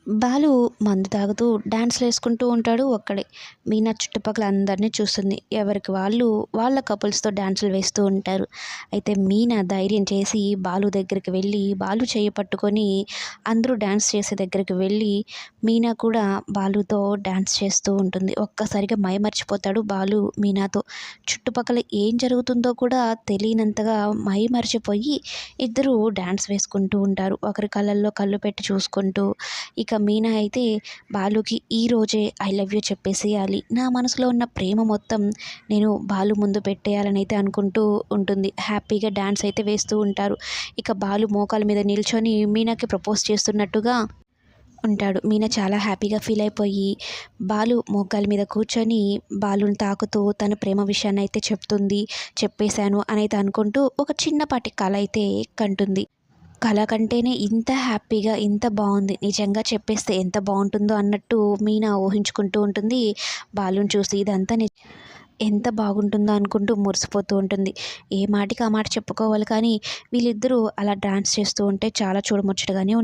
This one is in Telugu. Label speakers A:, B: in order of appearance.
A: బాలు మందు తాగుతూ డాన్స్‌లు వేసుకుంటూ ఉంటాడు ఒక్కడే. మీనా చుట్టుపక్కల అందరిని చూస్తుంది. ఎవరికి వాళ్ళు వాళ్ళ కపుల్స్‌తో డాన్సులు వేస్తూ ఉంటారు. అయితే మీనా ధైర్యం చేసి బాలు దగ్గరికి వెళ్ళి బాలు చెయ్యి పట్టుకొని అందరూ డాన్స్ చేసే దగ్గరికి వెళ్ళి మీనా కూడా బాలుతో డాన్స్ చేస్తూ ఉంటుంది. ఒక్కసారిగా మైమర్చిపోతాడు బాలు మీనాతో. చుట్టుపక్కల ఏం జరుగుతుందో కూడా తెలియనంతగా మైమరిచిపోయి ఇద్దరూ డాన్స్ వేసుకుంటూ ఉంటారు. ఒకరి కళ్ళల్లో కళ్ళు పెట్టి చూసుకుంటూ. ఇక మీనా అయితే బాలుకి ఈరోజే ఐ లవ్ యూ చెప్పేసేయాలి. నా మనసులో ఉన్న ప్రేమ మొత్తం నేను బాలు ముందు పెట్టేయాలని అయితే అనుకుంటూ ఉంటుంది. హ్యాపీగా డాన్స్ అయితే వేస్తూ ఉంటారు. ఇక బాలు మోకాళ్ళ మీద నిల్చొని మీనాకి ప్రపోజ్ చేస్తున్నట్టుగా ఉంటాడు. మీనా చాలా హ్యాపీగా ఫీల్ అయిపోయి బాలు మోకాళ్ళ మీద కూర్చొని బాలుని తాకుతూ తన ప్రేమ విషయాన్ని అయితే చెప్తుంది. చెప్పేశాను అని అయితే అనుకుంటూ ఒక చిన్నపాటి కల అయితే కంటుంది. కల కంటేనే ఇంత హ్యాపీగా, ఇంత బావుంది. నిజంగా చెప్పేస్తే ఎంత బావుంటుందో అన్నట్టు మీనా ఊహించుకుంటూ ఉంటుంది. బాలుని చూసి ఇదంతా ఎంత బాగుంటుందో అనుకుంటూ మురిసిపోతూ ఉంటుంది. ఏ మాటకి ఆ మాట చెప్పుకోవాలి కానీ వీళ్ళిద్దరూ అలా డాన్స్ చేస్తూ ఉంటే చాలా చూడముచ్చటగానే